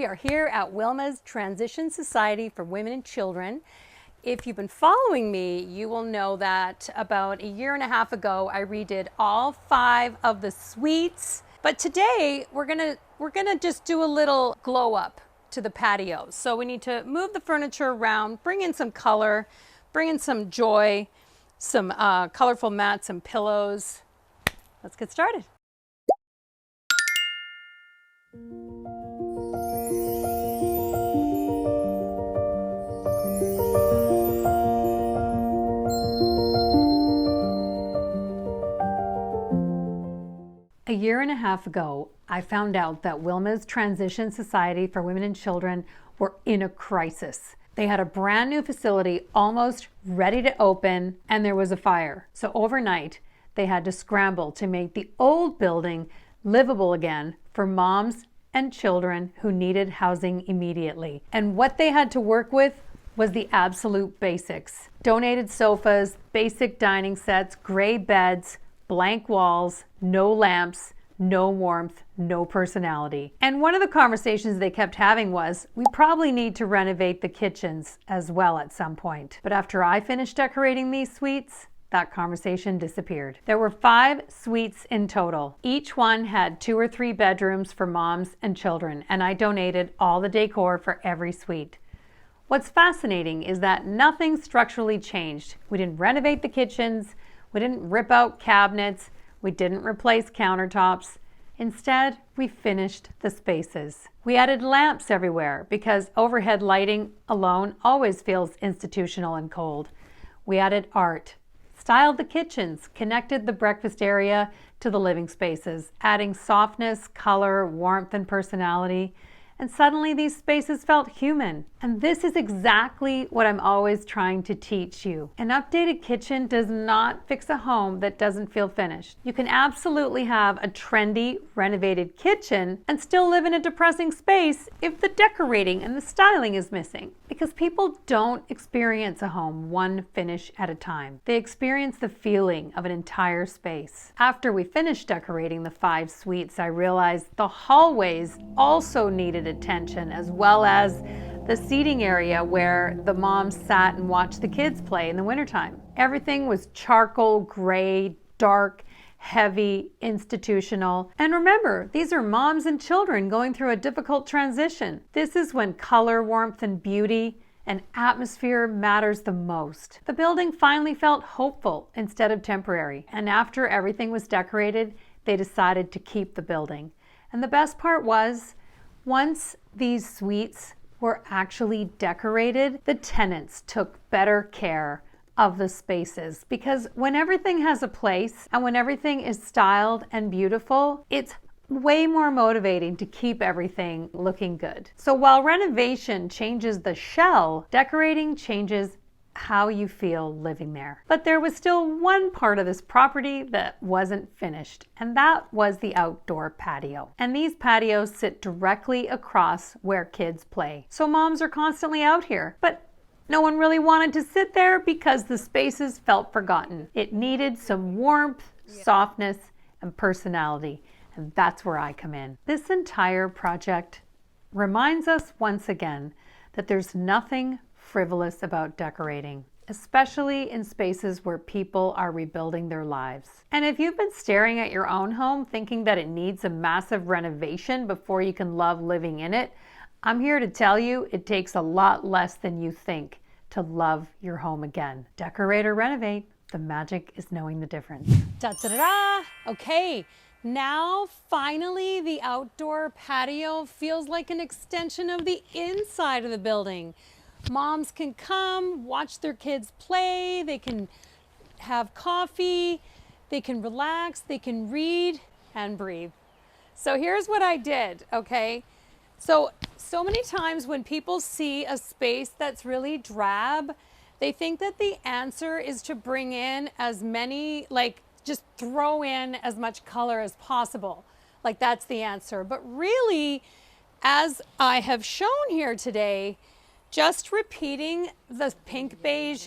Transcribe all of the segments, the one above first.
We are here at Wilma's Transition Society for Women and Children. If you've been following me, you will know that about a year and a half ago, I redid all 5 of the suites. But today, we're gonna just do a little glow up to the patio. So we need to move the furniture around, bring in some color, bring in some joy, some colorful mats and pillows. Let's get started. A year and a half ago, I found out that Wilma's Transition Society for Women and Children were in a crisis. They had a brand new facility almost ready to open, and there was a fire. So overnight, they had to scramble to make the old building livable again for moms and children who needed housing immediately. And what they had to work with was the absolute basics. Donated sofas, basic dining sets, gray beds, blank walls, no lamps, no warmth, no personality. And one of the conversations they kept having was, we probably need to renovate the kitchens as well at some point. But after I finished decorating these suites, that conversation disappeared. There were 5 suites in total. Each one had 2 or 3 bedrooms for moms and children, and I donated all the decor for every suite. What's fascinating is that nothing structurally changed. We didn't renovate the kitchens, we didn't rip out cabinets, we didn't replace countertops. Instead, we finished the spaces. We added lamps everywhere because overhead lighting alone always feels institutional and cold. We added art, styled the kitchens, connected the breakfast area to the living spaces, adding softness, color, warmth, and personality. And suddenly these spaces felt human. And this is exactly what I'm always trying to teach you. An updated kitchen does not fix a home that doesn't feel finished. You can absolutely have a trendy, renovated kitchen and still live in a depressing space if the decorating and the styling is missing. Because people don't experience a home one finish at a time. They experience the feeling of an entire space. After we finished decorating the 5 suites, I realized the hallways also needed attention, as well as the seating area where the moms sat and watched the kids play in the wintertime. Everything was charcoal gray, dark, heavy, institutional. And remember, these are moms and children going through a difficult transition. This is when color, warmth, and beauty and atmosphere matters the most. The building finally felt hopeful instead of temporary. And after everything was decorated, they decided to keep the building. And the best part was, once these suites were actually decorated, the tenants took better care of the spaces, because when everything has a place and when everything is styled and beautiful, it's way more motivating to keep everything looking good. So while renovation changes the shell, decorating changes how you feel living there. But there was still one part of this property that wasn't finished, and that was the outdoor patio. And these patios sit directly across where kids play. So moms are constantly out here, but no one really wanted to sit there because the spaces felt forgotten. It needed some warmth, softness, and personality, and that's where I come in. This entire project reminds us once again that there's nothing frivolous about decorating, especially in spaces where people are rebuilding their lives. And if you've been staring at your own home thinking that it needs a massive renovation before you can love living in it, I'm here to tell you it takes a lot less than you think to love your home again. Decorator, renovate. The magic is knowing the difference. Da-da-da-da! Okay, now finally the outdoor patio feels like an extension of the inside of the building. Moms can come, watch their kids play, they can have coffee, they can relax, they can read and breathe. So here's what I did, okay? So many times when people see a space that's really drab, they think that the answer is to bring in as many, just throw in as much color as possible. Like that's the answer. But really, as I have shown here today, just repeating the pink beige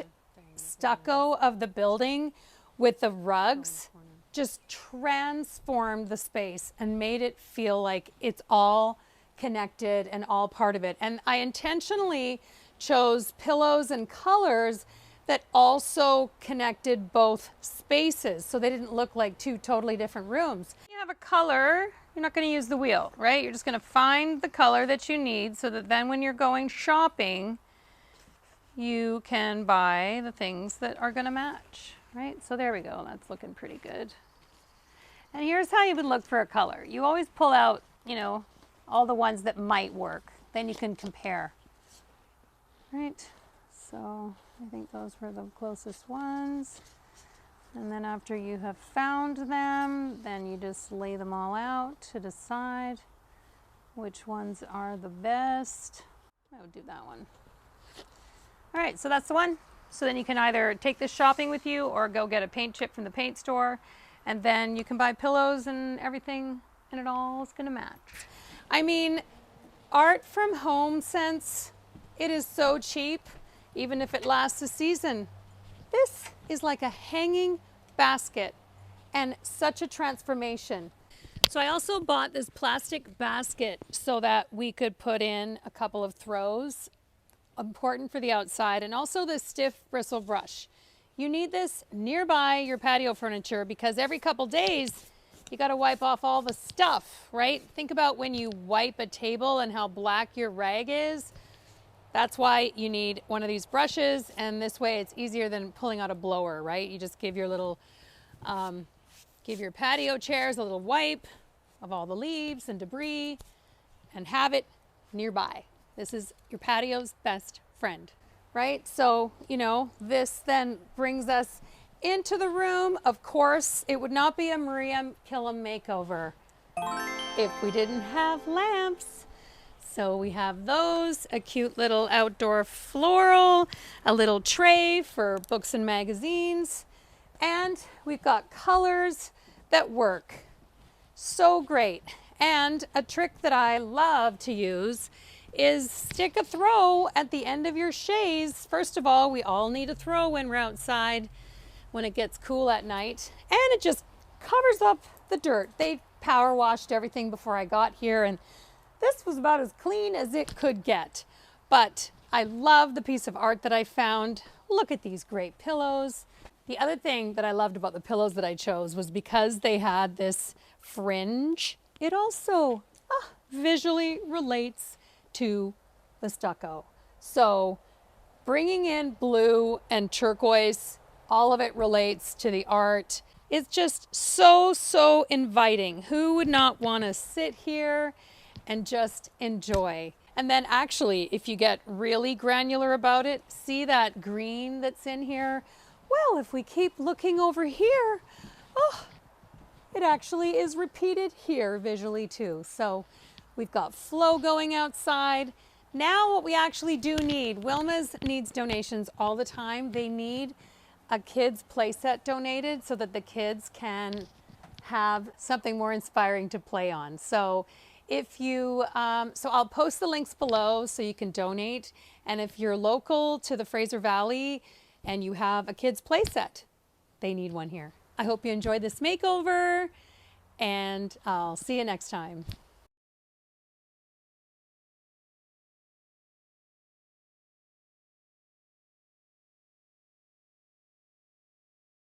stucco of the building with the rugs just transformed the space and made it feel like it's all connected and all part of it. And I intentionally chose pillows and colors that also connected both spaces, so they didn't look like two totally different rooms. You have a color, you're not going to use the wheel, right? You're just going to find the color that you need so that then when you're going shopping, you can buy the things that are going to match, right? So there we go. That's looking pretty good. And here's how you would look for a color. You always pull out, you know, all the ones that might work. Then you can compare, right? So I think those were the closest ones. And then after you have found them, then you just lay them all out to decide which ones are the best. I would do that one. All right, so that's the one. So then you can either take this shopping with you or go get a paint chip from the paint store, and then you can buy pillows and everything, and it all is gonna match. I mean, art from home sense, it is so cheap, even if it lasts a season. This is like a hanging basket and such a transformation. So I also bought this plastic basket so that we could put in a couple of throws, important for the outside, and also this stiff bristle brush. You need this nearby your patio furniture because every couple days you got to wipe off all the stuff, right? Think about when you wipe a table and how black your rag is. That's why you need one of these brushes, and this way it's easier than pulling out a blower, right? You just give your little, give your patio chairs a little wipe of all the leaves and debris and have it nearby. This is your patio's best friend, right? So, you know, this then brings us into the room. Of course, it would not be a Maria Killam makeover if we didn't have lamps. So we have those, a cute little outdoor floral, a little tray for books and magazines, and we've got colors that work so great. And a trick that I love to use is stick a throw at the end of your shades. First of all, we all need a throw when we're outside when it gets cool at night, and it just covers up the dirt. They power washed everything before I got here, and this was about as clean as it could get. But I love the piece of art that I found. Look at these great pillows. The other thing that I loved about the pillows that I chose was because they had this fringe, it also visually relates to the stucco. So bringing in blue and turquoise, all of it relates to the art. It's just so inviting. Who would not want to sit here and just enjoy? And then actually, if you get really granular about it, see that green that's in here? Well, if we keep looking over here, oh, it actually is repeated here visually too. So we've got flow going outside. Now what we actually do need, Wilmas needs donations all the time. They need a kid's playset donated so that the kids can have something more inspiring to play on. So if you, so I'll post the links below so you can donate. And if you're local to the Fraser Valley and you have a kid's playset, they need one here. I hope you enjoyed this makeover, and I'll see you next time.